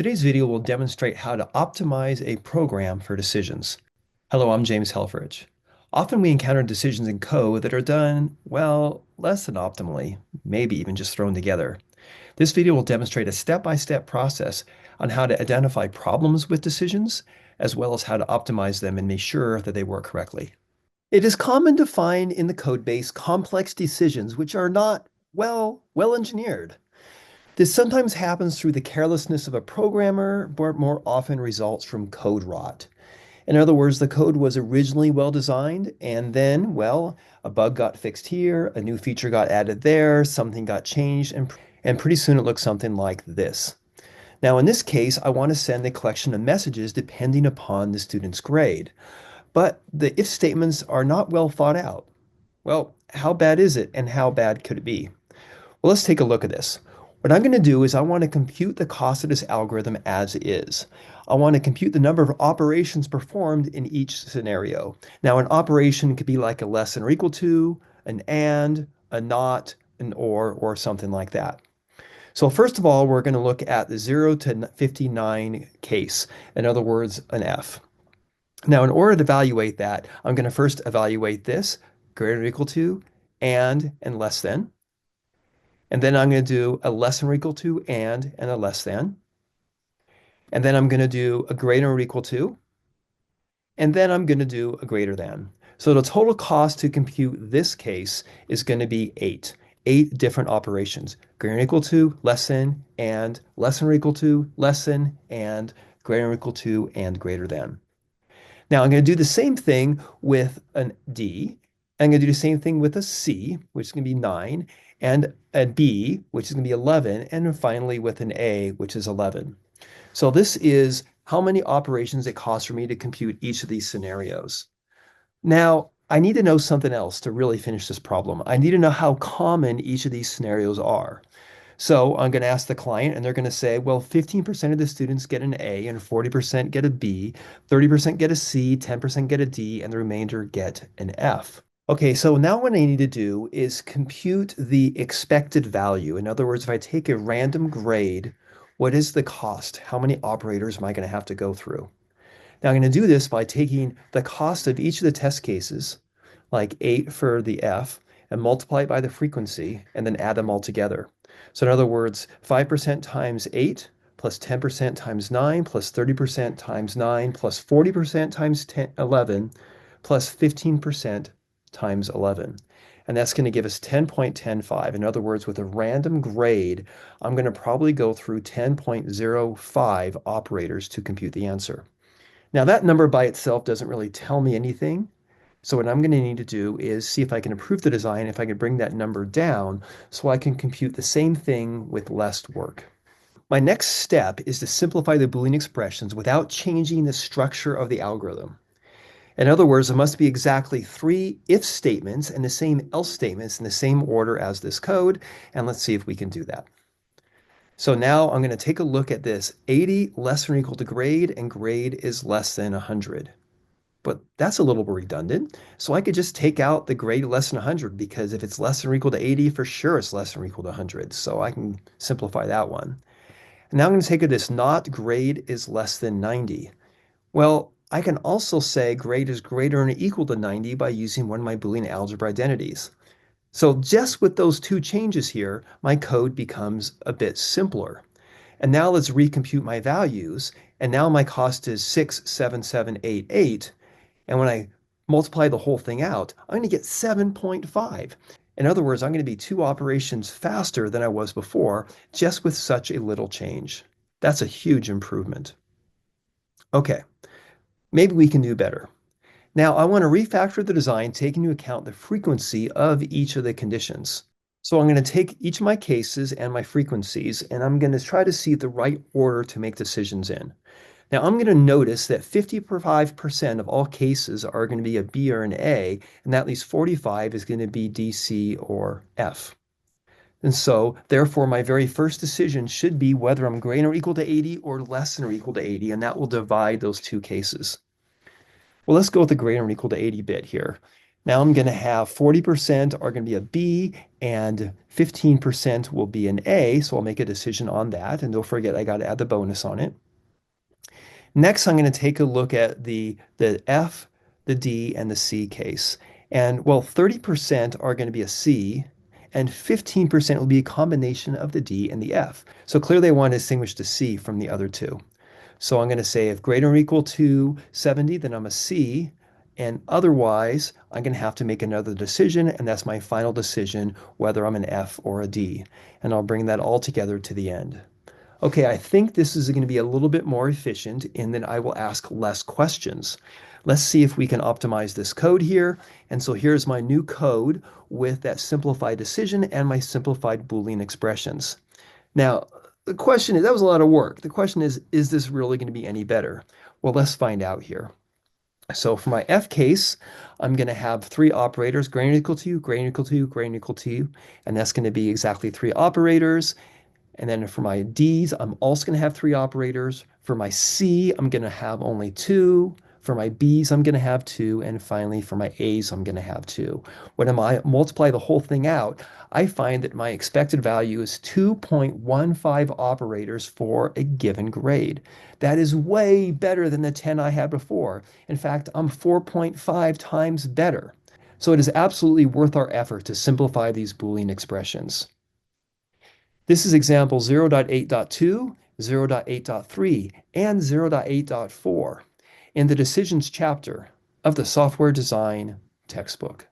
Today's video will demonstrate how to optimize a program for decisions. Hello, I'm James Helfrich. Often we encounter decisions in code that are done, well, less than optimally, maybe even just thrown together. This video will demonstrate a step-by-step process on how to identify problems with decisions, as well as how to optimize them and make sure that they work correctly. It is common to find in the code base complex decisions which are not, well engineered. This sometimes happens through the carelessness of a programmer, but more often results from code rot. In other words, the code was originally well designed, and then, well, a bug got fixed here, a new feature got added there, something got changed, and pretty soon it looks something like this. Now, in this case, I want to send a collection of messages depending upon the student's grade, but the if statements are not well thought out. Well, how bad is it, and how bad could it be? Well, let's take a look at this. What I'm going to do is I want to compute the cost of this algorithm as is. I want to compute the number of operations performed in each scenario. Now, an operation could be like a less than or equal to, an and, a not, an or something like that. So first of all, we're going to look at the 0 to 59 case. In other words, an F. Now, in order to evaluate that, I'm going to first evaluate this, greater than or equal to, and less than. And then I'm going to do a less than or equal to and a less than. And then I'm going to do a greater or equal to. And then I'm going to do a greater than. So the total cost to compute this case is going to be 8. 8 different operations. Greater than or equal to, less than, and less than or equal to, less than, and greater or equal to, and greater than. Now I'm going to do the same thing with an D. I'm going to do the same thing with a C, which is going to be 9, and a B, which is going to be 11, and then finally with an A, which is 11. So this is how many operations it costs for me to compute each of these scenarios. Now, I need to know something else to really finish this problem. I need to know how common each of these scenarios are. So I'm going to ask the client, and they're going to say, well, 15% of the students get an A, and 40% get a B, 30% get a C, 10% get a D, and the remainder get an F. Okay, so now what I need to do is compute the expected value. In other words, if I take a random grade, what is the cost? How many operators am I going to have to go through? Now I'm going to do this by taking the cost of each of the test cases, like 8 for the F, and multiply it by the frequency, and then add them all together. So in other words, 5% times 8 plus 10% times 9 plus 30% times 9 plus 40% times 11 plus 15% times 11. And that's going to give us 10.105. In other words, with a random grade, I'm going to probably go through 10.05 operators to compute the answer. Now, that number by itself doesn't really tell me anything. So what I'm going to need to do is see if I can improve the design, if I can bring that number down so I can compute the same thing with less work. My next step is to simplify the Boolean expressions without changing the structure of the algorithm. In other words, there must be exactly 3 if statements and the same else statements in the same order as this code. And let's see if we can do that. So now I'm going to take a look at this 80 less than or equal to grade, and grade is less than 100. But that's a little redundant. So I could just take out the grade less than 100 because if it's less than or equal to 80, for sure it's less than or equal to 100. So I can simplify that one. And now I'm going to take this not grade is less than 90. Well, I can also say grade is greater than or equal to 90 by using one of my Boolean algebra identities. So just with those 2 changes here, my code becomes a bit simpler. And now let's recompute my values. And now my cost is 67788. And when I multiply the whole thing out, I'm going to get 7.5. In other words, I'm going to be 2 operations faster than I was before, just with such a little change. That's a huge improvement. Okay, maybe we can do better. Now I want to refactor the design taking into account the frequency of each of the conditions. So I'm going to take each of my cases and my frequencies, and I'm going to try to see the right order to make decisions in. Now I'm going to notice that 55% of all cases are going to be a B or an A, and that leaves 45 is going to be D, C, or F. And so, therefore, my very first decision should be whether I'm greater or equal to 80 or less than or equal to 80, and that will divide those 2 cases. Well, let's go with the greater or equal to 80 bit here. Now I'm going to have 40% are going to be a B and 15% will be an A. So I'll make a decision on that. And don't forget, I got to add the bonus on it. Next, I'm going to take a look at the F, the D, and the C case. And well, 30% are going to be a C, and 15% will be a combination of the D and the F. So clearly I want to distinguish the C from the other two. So I'm going to say if greater or equal to 70, then I'm a C. And otherwise, I'm going to have to make another decision, and that's my final decision, whether I'm an F or a D. And I'll bring that all together to the end. Okay, I think this is going to be a little bit more efficient in that I will ask less questions. Let's see if we can optimize this code here. And so here's my new code with that simplified decision and my simplified Boolean expressions. Now, the question is, that was a lot of work. The question is this really going to be any better? Well, let's find out here. So for my F case, I'm going to have three operators, greater than equal to, greater than equal to, greater than equal to, and that's going to be exactly three operators. And then for my D's, I'm also going to have three operators. For my C, I'm going to have only two. For my B's, I'm going to have two. And finally, for my A's, I'm going to have two. When I multiply the whole thing out, I find that my expected value is 2.15 operators for a given grade. That is way better than the 10 I had before. In fact, I'm 4.5 times better. So it is absolutely worth our effort to simplify these Boolean expressions. This is example 0.8.2, 0.8.3, and 0.8.4 in the Decisions chapter of the Software Design textbook.